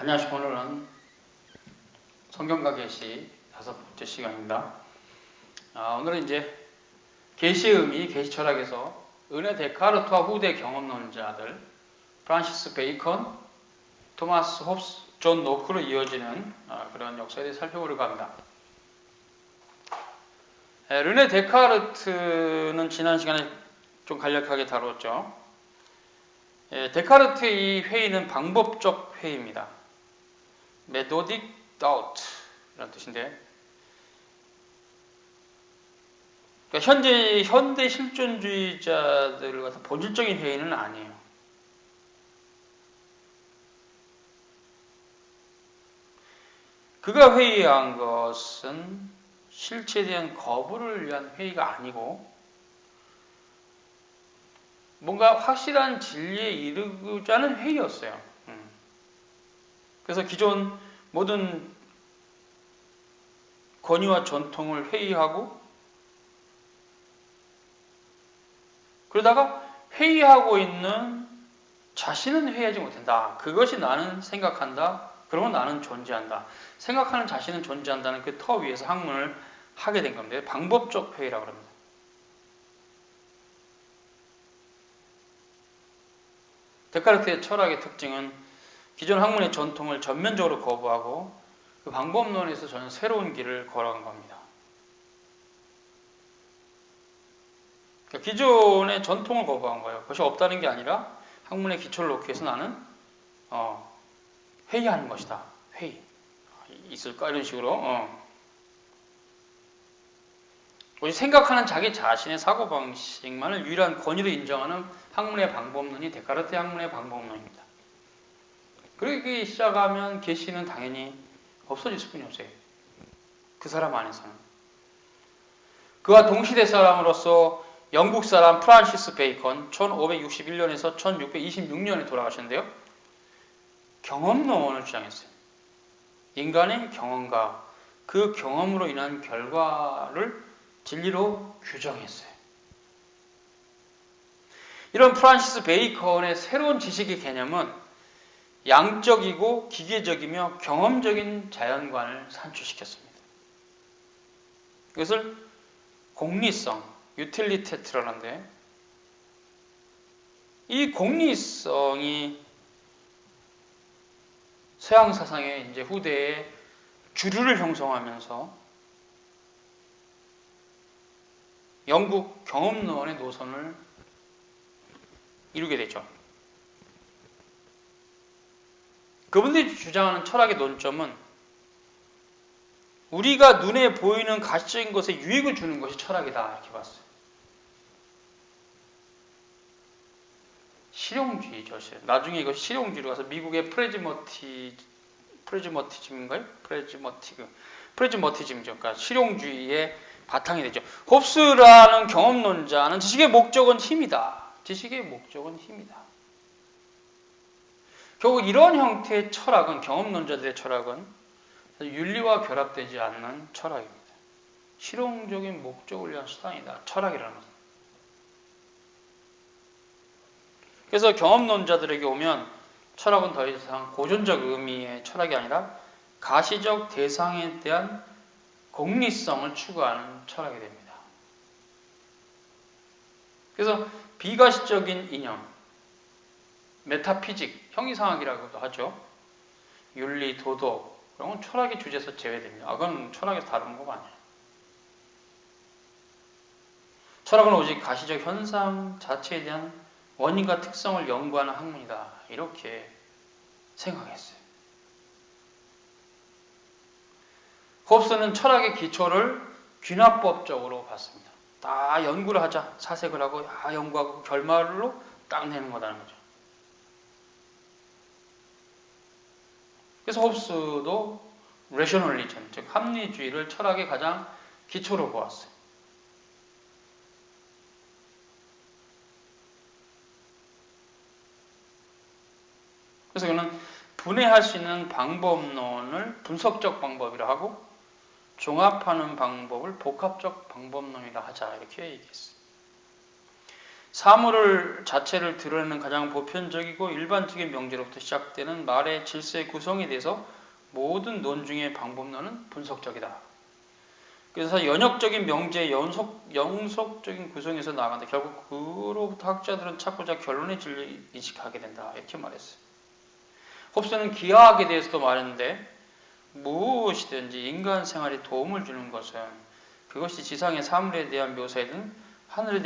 안녕하십니까. 오늘은 성경과 계시 5번째 시간입니다. 오늘은 이제 계시의 의미, 계시 철학에서 은혜 데카르트와 후대 경험론자들 프란시스 베이컨, 토마스 홉스, 존 노크로 이어지는 그런 역사에 대해 살펴보려고 합니다. 르네 데카르트는 지난 시간에 좀 간략하게 다뤘죠. 데카르트의 이 회의는 방법적 회의입니다. Methodic doubt 이런 뜻인데, 그러니까 현대 실존주의자들 같은 본질적인 회의는 아니에요. 그가 회의한 것은 실체에 대한 거부를 위한 회의가 아니고 뭔가 확실한 진리에 이르고자 하는 회의였어요. 그래서 기존 모든 권위와 전통을 회의하고, 그러다가 회의하고 있는 자신은 회의하지 못한다. 그것이 나는 생각한다. 그러면 나는 존재한다. 생각하는 자신은 존재한다는 그 터 위에서 학문을 하게 된 겁니다. 방법적 회의라고 합니다. 데카르트의 철학의 특징은 기존 학문의 전통을 전면적으로 거부하고 그 방법론에서 저는 새로운 길을 걸어간 겁니다. 그러니까 기존의 전통을 거부한 거예요. 그것이 없다는 게 아니라 학문의 기초를 놓기 위해서 나는 회의하는 것이다. 회의. 있을까? 이런 식으로. 생각하는 자기 자신의 사고방식만을 유일한 권위로 인정하는 학문의 방법론이 데카르트의 학문의 방법론입니다. 그렇게 시작하면 계시는 당연히 없어질 수뿐이 없어요. 그 사람 안에서는. 그와 동시대 사람으로서 영국 사람 프란시스 베이컨 1561년에서 1626년에 돌아가셨는데요. 경험론을 주장했어요. 인간의 경험과 그 경험으로 인한 결과를 진리로 규정했어요. 이런 프란시스 베이컨의 새로운 지식의 개념은 양적이고 기계적이며 경험적인 자연관을 산출시켰습니다. 이것을 공리성, 유틸리테트라는데, 이 공리성이 서양 사상의 이제 후대에 주류를 형성하면서 영국 경험론의 노선을 이루게 되죠. 그분들이 주장하는 철학의 논점은 우리가 눈에 보이는 가시적인 것에 유익을 주는 것이 철학이다, 이렇게 봤어요. 실용주의죠. 나중에 이것이 실용주의로 가서 미국의 프레즈머티즘인가요? 프레즈머티즘이죠. 그러니까 실용주의의 바탕이 되죠. 홉스라는 경험론자는 지식의 목적은 힘이다. 지식의 목적은 힘이다. 결국 이런 형태의 철학은, 경험론자들의 철학은 윤리와 결합되지 않는 철학입니다. 실용적인 목적을 위한 수단이다. 철학이라는 것은. 그래서 경험론자들에게 오면 철학은 더 이상 고전적 의미의 철학이 아니라 가시적 대상에 대한 공리성을 추구하는 철학이 됩니다. 그래서 비가시적인 이념, 메타피직, 형이상학이라고도 하죠. 윤리, 도덕, 그런 건 철학의 주제에서 제외됩니다. 그건 철학에서 다루는 거 아니에요. 철학은 오직 가시적 현상 자체에 대한 원인과 특성을 연구하는 학문이다. 이렇게 생각했어요. 홉스는 철학의 기초를 귀납법적으로 봤습니다. 다 연구를 하자, 사색을 하고, 연구하고 결말로 딱 내는 거다는 거죠. 그래서 홉스도 레셔널리즘, 즉 합리주의를 철학의 가장 기초로 보았어요. 그래서 그는 분해할 수 있는 방법론을 분석적 방법이라 하고, 종합하는 방법을 복합적 방법론이라 하자, 이렇게 얘기했어요. 사물 자체를 드러내는 가장 보편적이고 일반적인 명제로부터 시작되는 말의 질서의 구성에 대해서 모든 논중의 방법론은 분석적이다. 그래서 연역적인 명제의 영속적인 구성에서 나아간다. 결국 그로부터 학자들은 찾고자 결론의 진리를 인식하게 된다. 이렇게 말했어요. 홉스는 기하학에 대해서도 말했는데 무엇이든지 인간 생활에 도움을 주는 것은 그것이 지상의 사물에 대한 묘사이든 하늘에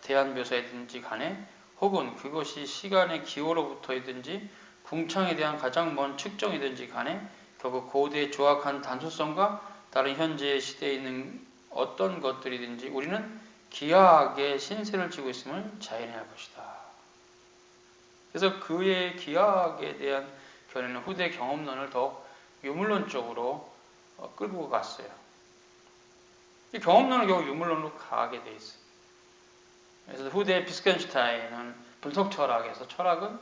대한 묘사이든지 간에 혹은 그것이 시간의 기호로부터이든지 궁창에 대한 가장 먼 측정이든지 간에 결국 고대의 조악한 단순성과 다른 현재의 시대에 있는 어떤 것들이든지 우리는 기하학의 신세를 지고 있음을 자인해야 할 것이다. 그래서 그의 기하학에 대한 견해는 후대 경험론을 더 유물론 쪽으로 끌고 갔어요. 이 경험론은 결국 유물론으로 가게 돼 있어요. 그래서 후대 비스켄슈타인은 분석 철학에서 철학은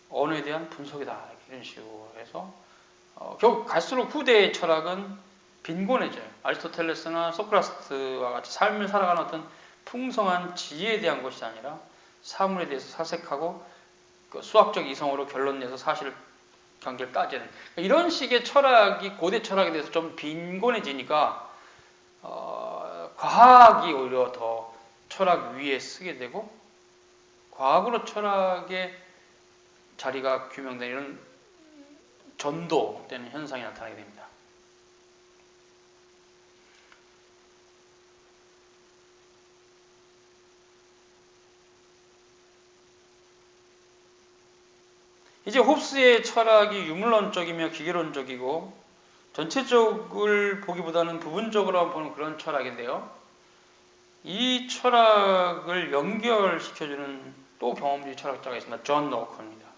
언어에 대한 분석이다. 이런 식으로 해서 결국 갈수록 후대의 철학은 빈곤해져요. 아리스토텔레스나 소크라테스와 같이 삶을 살아가는 어떤 풍성한 지혜에 대한 것이 아니라 사물에 대해서 사색하고 그 수학적 이성으로 결론 내서 사실 관계를 따지는 이런 식의 철학이 고대 철학에 대해서 좀 빈곤해지니까 과학이 오히려 더 철학 위에 쓰게 되고 과학으로 철학의 자리가 규명되는 이런 전도되는 현상이 나타나게 됩니다. 이제 홉스의 철학이 유물론적이며 기계론적이고 전체적을 보기보다는 부분적으로 보는 그런 철학인데요. 이 철학을 연결시켜주는 또 경험주의 철학자가 있습니다. 존 노크입니다.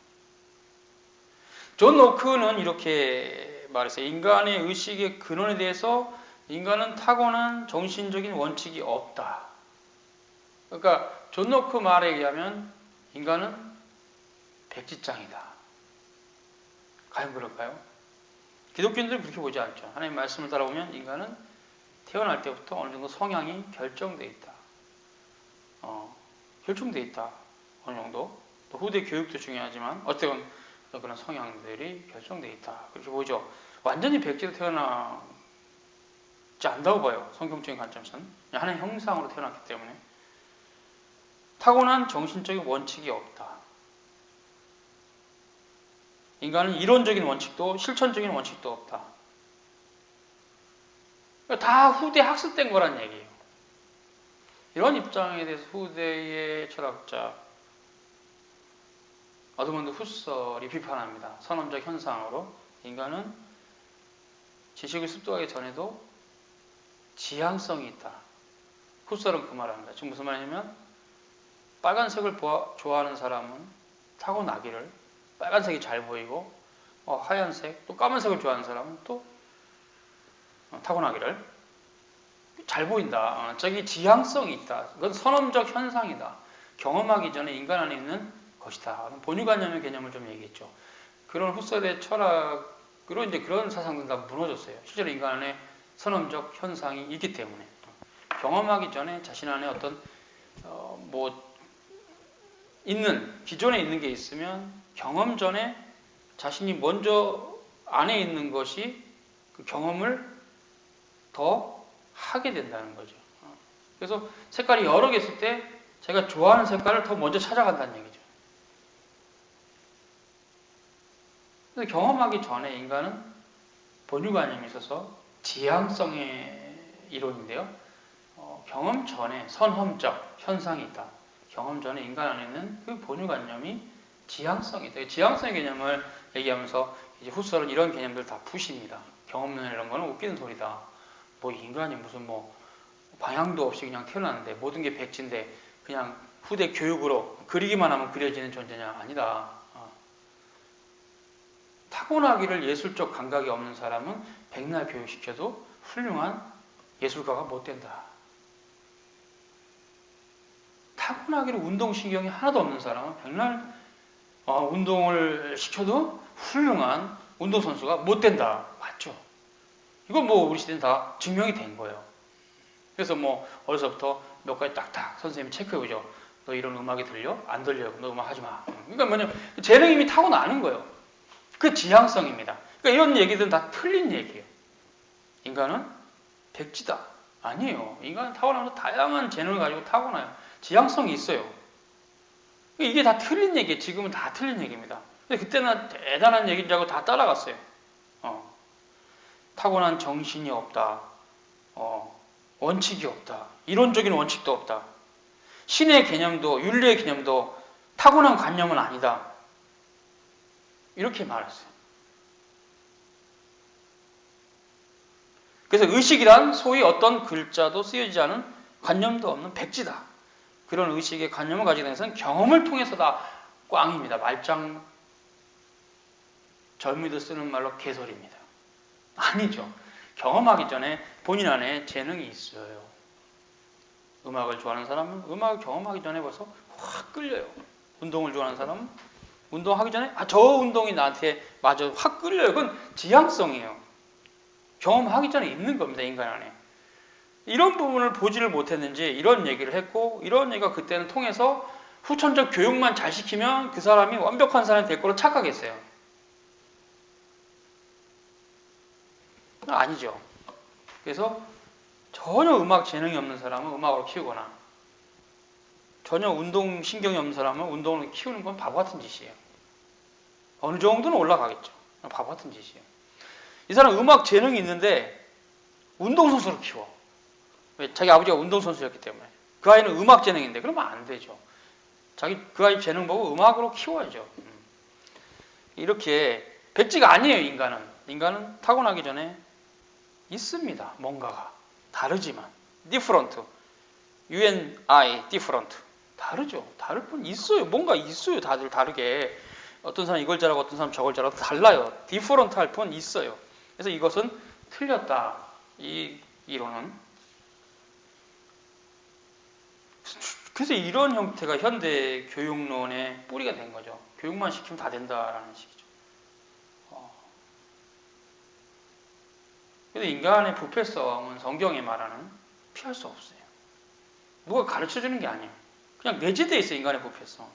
존 노크는 이렇게 말했어요. 인간의 의식의 근원에 대해서 인간은 타고난 정신적인 원칙이 없다. 그러니까 존 노크 말에 의하면 인간은 백지장이다. 과연 그럴까요? 기독교인들은 그렇게 보지 않죠. 하나님 말씀을 따라보면 인간은 태어날 때부터 어느 정도 성향이 결정되어 있다. 결정되어 있다. 어느 정도. 또 후대 교육도 중요하지만 어쨌든 그런 성향들이 결정되어 있다. 그렇게 보죠. 완전히 백지로 태어나지 않다고 봐요. 성경적인 관점에서는. 하나님 형상으로 태어났기 때문에. 타고난 정신적인 원칙이 없다. 인간은 이론적인 원칙도 실천적인 원칙도 없다. 다 후대 학습된 거란 얘기예요. 이런 입장에 대해서 후대의 철학자 어드먼드 후설이 비판합니다. 선언적 현상으로 인간은 지식을 습득하기 전에도 지향성이 있다. 후설은 그 말합니다. 지금 무슨 말이냐면 빨간색을 좋아하는 사람은 타고나기를 빨간색이 잘 보이고 하얀색 또 까만색을 좋아하는 사람은 또 타고나기를 잘 보인다. 저기 지향성이 있다. 그건 선언적 현상이다. 경험하기 전에 인간 안에 있는 것이다. 본유관념의 개념을 좀 얘기했죠. 그런 후설의 철학으로 이제 그런 사상들은 다 무너졌어요. 실제로 인간 안에 선언적 현상이 있기 때문에 경험하기 전에 자신 안에 어떤 기존에 있는 게 있으면 경험 전에 자신이 먼저 안에 있는 것이 그 경험을 더 하게 된다는 거죠. 그래서 색깔이 여러 개 있을 때 제가 좋아하는 색깔을 더 먼저 찾아간다는 얘기죠. 그래서 경험하기 전에 인간은 본유관념이 있어서 지향성의 이론인데요. 경험 전에 선험적 현상이 있다. 경험 전에 인간 안에 있는 그 본유관념이 지향성이다. 지향성의 개념을 얘기하면서 이제 후설은 이런 개념들 다 푸십니다. 경험론 이런 거는 웃기는 소리다. 인간이 무슨 방향도 없이 그냥 태어났는데 모든 게 백지인데 그냥 후대 교육으로 그리기만 하면 그려지는 존재냐? 아니다. 타고나기를 예술적 감각이 없는 사람은 백날 교육시켜도 훌륭한 예술가가 못 된다. 타고나기를 운동신경이 하나도 없는 사람은 백날 운동을 시켜도 훌륭한 운동선수가 못 된다. 맞죠? 이건 우리 시대는 다 증명이 된 거예요. 그래서 어려서부터 몇 가지 딱딱 선생님이 체크해보죠. 너 이런 음악이 들려? 안 들려. 너 음악 하지 마. 그러니까 뭐냐면 재능이 이미 타고나는 거예요. 그 지향성입니다. 그러니까 이런 얘기들은 다 틀린 얘기예요. 인간은 백지다. 아니에요. 인간은 타고나서 다양한 재능을 가지고 타고나요. 지향성이 있어요. 이게 다 틀린 얘기예요. 지금은 다 틀린 얘기입니다. 근데 그때는 대단한 얘기인 줄 알고 다 따라갔어요. 타고난 정신이 없다. 원칙이 없다. 이론적인 원칙도 없다. 신의 개념도 윤리의 개념도 타고난 관념은 아니다. 이렇게 말했어요. 그래서 의식이란 소위 어떤 글자도 쓰여지지 않은 관념도 없는 백지다. 그런 의식의 관념을 가지게 된 것은 경험을 통해서다. 꽝입니다. 말짱 젊은이들 쓰는 말로 개소리입니다. 아니죠. 경험하기 전에 본인 안에 재능이 있어요. 음악을 좋아하는 사람은 음악을 경험하기 전에 벌써 확 끌려요. 운동을 좋아하는 사람은 운동하기 전에 저 운동이 나한테 맞아 확 끌려요. 그건 지향성이에요. 경험하기 전에 있는 겁니다. 인간 안에. 이런 부분을 보지를 못했는지 이런 얘기를 했고 이런 얘기가 그때는 통해서 후천적 교육만 잘 시키면 그 사람이 완벽한 사람이 될 거로 착각했어요. 아니죠. 그래서 전혀 음악 재능이 없는 사람은 음악으로 키우거나 전혀 운동 신경이 없는 사람은 운동으로 키우는 건 바보 같은 짓이에요. 어느 정도는 올라가겠죠. 바보 같은 짓이에요. 이 사람 음악 재능이 있는데 운동선수로 키워. 왜? 자기 아버지가 운동선수였기 때문에. 그 아이는 음악 재능인데 그러면 안 되죠. 그 아이 재능 보고 음악으로 키워야죠. 이렇게 백지가 아니에요. 인간은 타고나기 전에 있습니다. 뭔가가 다르지만 different, you and I different 다르죠. 다를 뿐 있어요. 뭔가 있어요. 다들 다르게 어떤 사람 이걸 잘하고 어떤 사람 저걸 잘하고 달라요. different 할 뿐 있어요. 그래서 이것은 틀렸다. 이 이론은 그래서 이런 형태가 현대 교육론의 뿌리가 된 거죠. 교육만 시키면 다 된다라는 식이죠. 근데 인간의 부패성은 성경에 말하는 피할 수 없어요. 누가 가르쳐주는 게 아니에요. 그냥 내재되어 있어요. 인간의 부패성.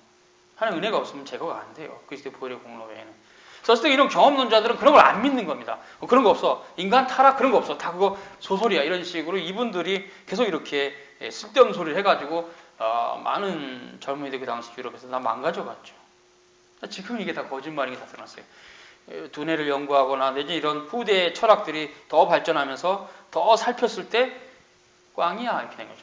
하나님 은혜가 없으면 제거가 안 돼요. 그리스도의 보혈의 공로 외에는. 그래서 이런 경험론자들은 그런 걸 안 믿는 겁니다. 그런 거 없어. 인간 타락 그런 거 없어. 다 그거 소설이야. 이런 식으로 이분들이 계속 이렇게 쓸데없는 소리를 해가지고 많은 젊은이들 그 당시 유럽에서 다 망가져갔죠. 지금 이게 다 거짓말인 게 다 드러났어요. 두뇌를 연구하거나 내지 이런 후대 철학들이 더 발전하면서 더 살폈을 때 꽝이야 이렇게 된 거죠.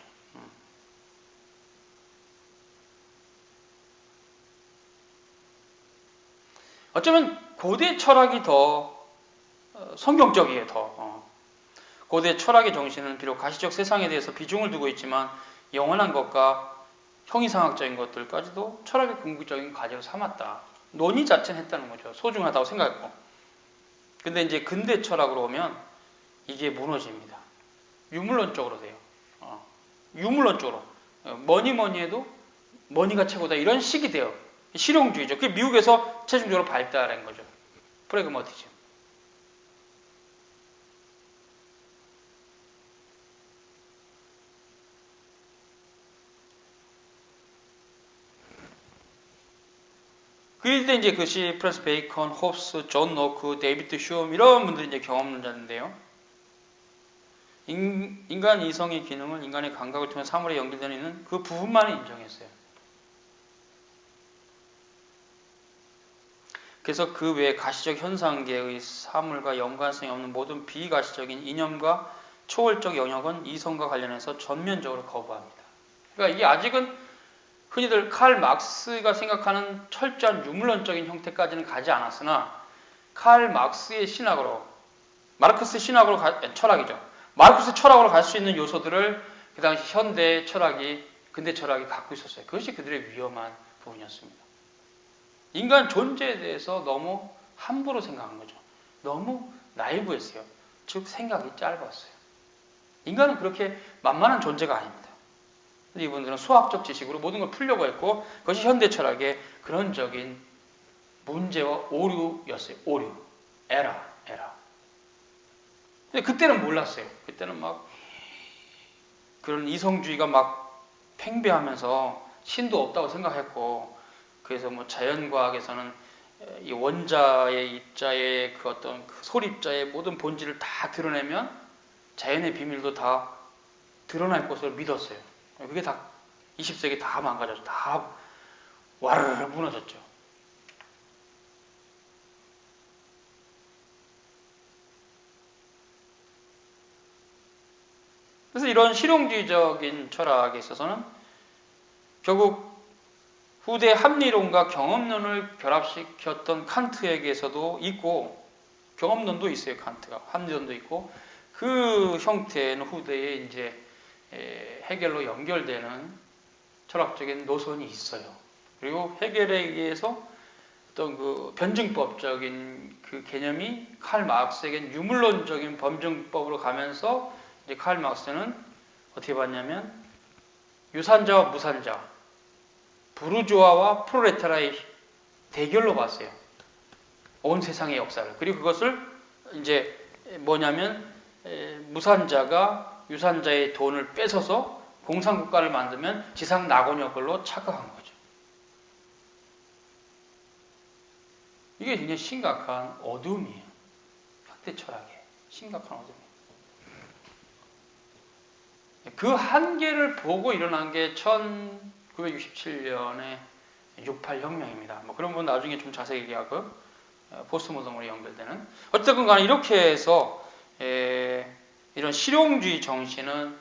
어쩌면 고대 철학이 더 성경적이에요. 고대 철학의 정신은 비록 가시적 세상에 대해서 비중을 두고 있지만 영원한 것과 형이상학적인 것들까지도 철학의 궁극적인 과제로 삼았다. 논의 자체는 했다는 거죠. 소중하다고 생각했고. 근데 이제 근대 철학으로 오면 이게 무너집니다. 유물론적으로 돼요. 유물론적으로. 뭐니 해도 머니가 최고다. 이런 식이 돼요. 실용주의죠. 그게 미국에서 최종적으로 발달한 거죠. 프래그마티즘. 그럴 때 이제 그것이 프랜스 베이컨, 홉스, 존 노크, 데이비드 휴엄 이런 분들이 이제 경험론자인데요. 인간 이성의 기능을 인간의 감각을 통해 사물에 연결되어 있는 그 부분만을 인정했어요. 그래서 그 외에 가시적 현상계의 사물과 연관성이 없는 모든 비가시적인 이념과 초월적 영역은 이성과 관련해서 전면적으로 거부합니다. 그러니까 이게 아직은 흔히들 칼 막스가 생각하는 철저한 유물론적인 형태까지는 가지 않았으나 칼 막스의 신학으로 마르크스 신학으로 철학이죠. 마르크스 철학으로 갈 수 있는 요소들을 그 당시 현대 철학이 근대 철학이 갖고 있었어요. 그것이 그들의 위험한 부분이었습니다. 인간 존재에 대해서 너무 함부로 생각한 거죠. 너무 나이브했어요. 즉 생각이 짧았어요. 인간은 그렇게 만만한 존재가 아닙니다. 이분들은 수학적 지식으로 모든 걸 풀려고 했고 그것이 현대 철학의 근원적인 문제와 오류였어요. 오류. 에라. 근데 그때는 몰랐어요. 그때는 막 그런 이성주의가 막 팽배하면서 신도 없다고 생각했고, 그래서 뭐 자연과학에서는 이 원자의 입자의 그 어떤 그 소립자의 모든 본질을 다 드러내면 자연의 비밀도 다 드러날 것을 믿었어요. 그게 다 20세기 다 망가졌죠. 다 와르르 무너졌죠. 그래서 이런 실용주의적인 철학에 있어서는 결국 후대 합리론과 경험론을 결합시켰던 칸트에게서도 있고, 경험론도 있어요. 칸트가 합리론도 있고, 그 형태는 후대에 이제 헤겔로 연결되는 철학적인 노선이 있어요. 그리고 헤겔에 의해서 어떤 그 변증법적인 그 개념이 칼 마르크스에겐 유물론적인 범증법으로 가면서 이제 칼 마르크스는 어떻게 봤냐면 유산자와 무산자, 부르주아와 프롤레타리아의 대결로 봤어요. 온 세상의 역사를. 그리고 그것을 이제 뭐냐면 무산자가 유산자의 돈을 뺏어서 공산국가를 만들면 지상 낙원이었 걸로 착각한 거죠. 이게 굉장히 심각한 어둠이에요. 현대 철학의 심각한 어둠이에요. 그 한계를 보고 일어난 게 1967년에 68혁명입니다. 뭐 그런 분 나중에 좀 자세히 얘기하고 포스트모던으로 연결되는. 어쨌든 간에 이렇게 해서 이런 실용주의 정신은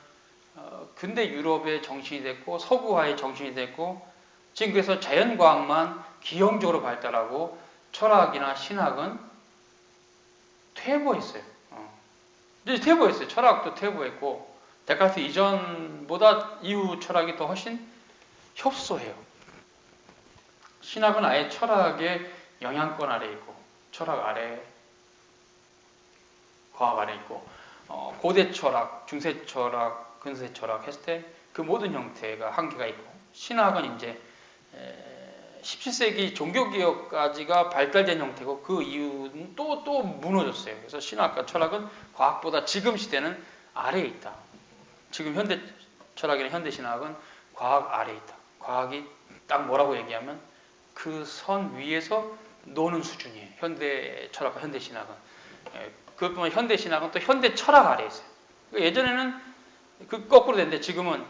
근대 유럽의 정신이 됐고 서구화의 정신이 됐고, 지금 그래서 자연과학만 기형적으로 발달하고 철학이나 신학은 퇴보했어요. 이제 퇴보했어요. 철학도 퇴보했고, 데카르트 이전보다 이후 철학이 더 훨씬 협소해요. 신학은 아예 철학의 영향권 아래 있고, 철학 아래, 과학 아래 있고, 고대 철학, 중세 철학, 근세 철학 했을 때 그 모든 형태가 한계가 있고, 신학은 이제 17세기 종교개혁까지가 발달된 형태고, 그 이후는 또 무너졌어요. 그래서 신학과 철학은 과학보다 지금 시대는 아래에 있다. 지금 현대 철학이나 현대 신학은 과학 아래에 있다. 과학이 딱 뭐라고 얘기하면 그 선 위에서 노는 수준이에요. 현대 철학과 현대 신학은. 그것뿐만 현대 신학은 또 현대 철학 아래에 있어요. 예전에는 그 거꾸로 됐는데 지금은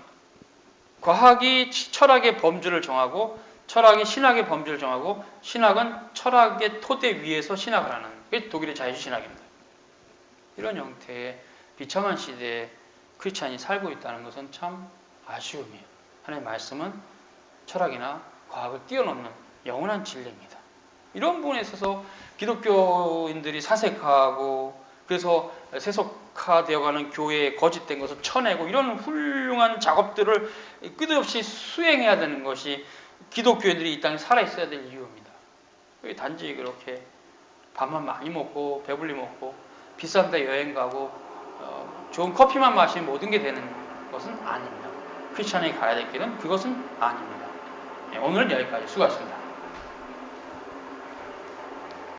과학이 철학의 범주를 정하고 철학이 신학의 범주를 정하고 신학은 철학의 토대 위에서 신학을 하는, 그게 독일의 자유신학입니다. 이런 형태의 비참한 시대에 크리스찬이 살고 있다는 것은 참 아쉬움이에요. 하나님의 말씀은 철학이나 과학을 뛰어넘는 영원한 진리입니다. 이런 부분에 있어서 기독교인들이 사색하고, 그래서 세속화되어가는 교회에 거짓된 것을 쳐내고, 이런 훌륭한 작업들을 끝없이 수행해야 되는 것이 기독교인들이 이 땅에 살아있어야 될 이유입니다. 단지 그렇게 밥만 많이 먹고 배불리 먹고 비싼 데 여행 가고 좋은 커피만 마시면 모든 게 되는 것은 아닙니다. 크리스찬이 가야 될 길은 그것은 아닙니다. 오늘은 여기까지. 수고하셨습니다.